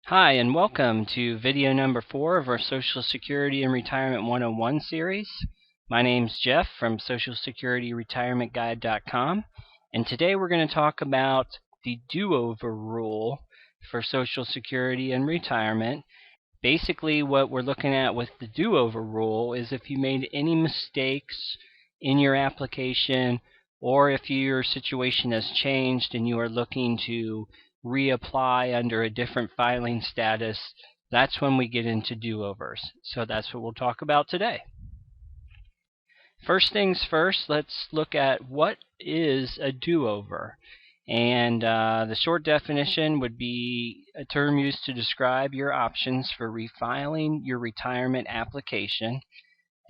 Hi, and welcome to video number 4 of our Social Security and Retirement 101 series. My name's Jeff from SocialSecurityRetirementGuide.com, and today we're going to talk about the do-over rule for Social Security and retirement. Basically, what we're looking at with the do-over rule is if you made any mistakes in your application or if your situation has changed and you are looking to reapply under a different filing status, that's when we get into do-overs. So that's what we'll talk about today. First things first, let's look at what is a do-over. And the short definition would be a term used to describe your options for refiling your retirement application,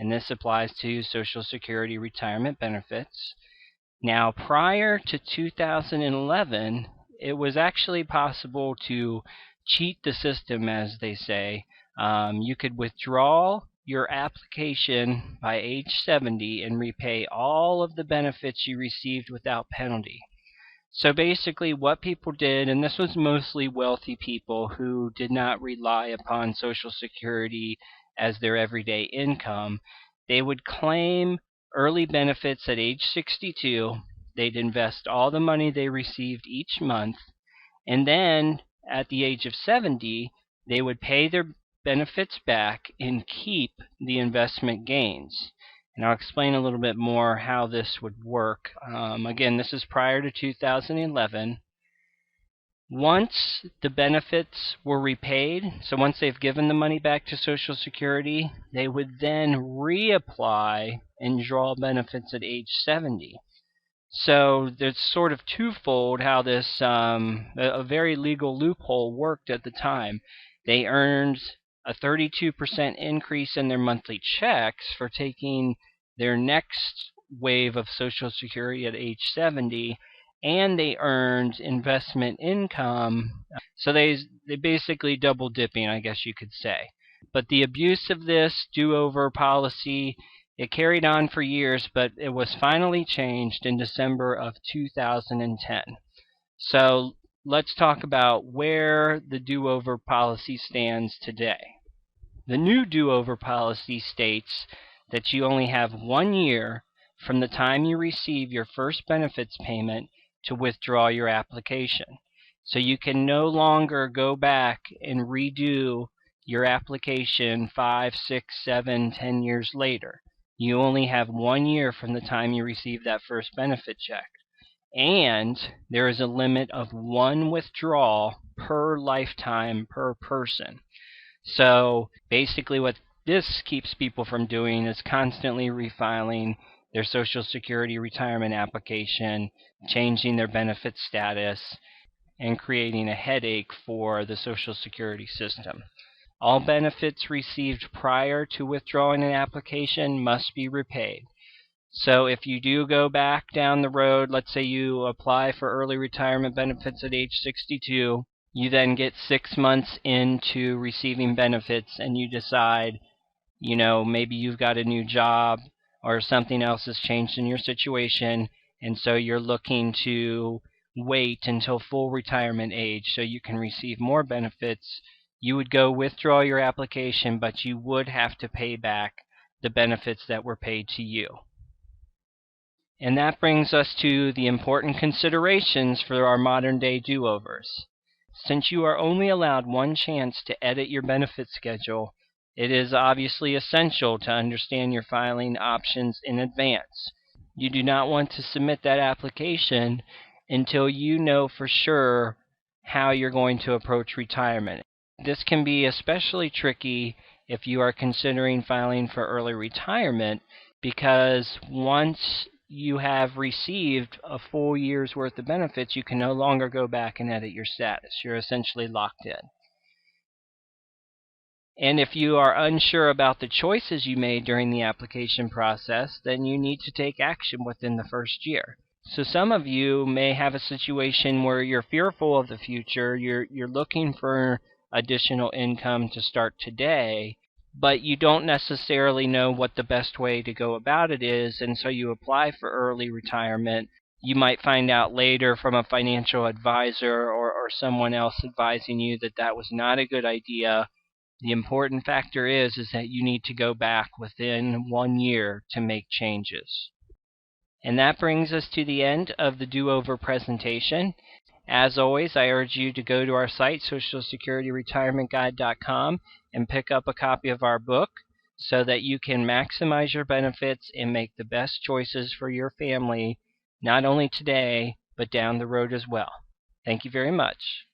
and this applies to Social Security retirement benefits. Now, prior to 2011, it was actually possible to cheat the system, as they say. You could withdraw your application by age 70 and repay all of the benefits you received without penalty. So basically what people did, and this was mostly wealthy people who did not rely upon Social Security as their everyday income, they would claim early benefits at age 62. They'd invest all the money they received each month, and then at the age of 70, they would pay their benefits back and keep the investment gains. And I'll explain a little bit more how this would work. Again, this is prior to 2011. Once the benefits were repaid, so once they've given the money back to Social Security, they would then reapply and draw benefits at age 70. So there's sort of twofold how this, a very legal loophole worked at the time. They earned a 32% increase in their monthly checks for taking their next wave of Social Security at age 70, and they earned investment income. So they basically double dipping, I guess you could say. But the abuse of this do-over policy, it carried on for years, but it was finally changed in December of 2010. So let's talk about where the do-over policy stands today. The new do-over policy states that you only have 1 year from the time you receive your first benefits payment to withdraw your application. So you can no longer go back and redo your application 5, 6, 7, 10 years later. You only have 1 year from the time you receive that first benefit check. And there is a limit of 1 withdrawal per lifetime per person. So basically what this keeps people from doing is constantly refiling their Social Security retirement application, changing their benefit status, and creating a headache for the Social Security system. All benefits received prior to withdrawing an application must be repaid. So if you do go back down the road, let's say you apply for early retirement benefits at age 62, you then get 6 months into receiving benefits and you decide, maybe you've got a new job or something else has changed in your situation, and so you're looking to wait until full retirement age so you can receive more benefits. You would go withdraw your application, but you would have to pay back the benefits that were paid to you. And that brings us to the important considerations for our modern day do-overs. Since you are only allowed 1 chance to edit your benefit schedule, it is obviously essential to understand your filing options in advance. You do not want to submit that application until you know for sure how you're going to approach retirement. This can be especially tricky if you are considering filing for early retirement, because once you have received a full year's worth of benefits, you can no longer go back and edit your status. You're essentially locked in. And if you are unsure about the choices you made during the application process, then you need to take action within the first year. So some of you may have a situation where you're fearful of the future, you're looking for additional income to start today, but you don't necessarily know what the best way to go about it is, and so you apply for early retirement. You might find out later from a financial advisor or or someone else advising you that that was not a good idea. The important factor is that you need to go back within 1 year to make changes. And that brings us to the end of the do-over presentation. As always, I urge you to go to our site, socialsecurity.retirementguide.com, and pick up a copy of our book so that you can maximize your benefits and make the best choices for your family, not only today, but down the road as well. Thank you very much.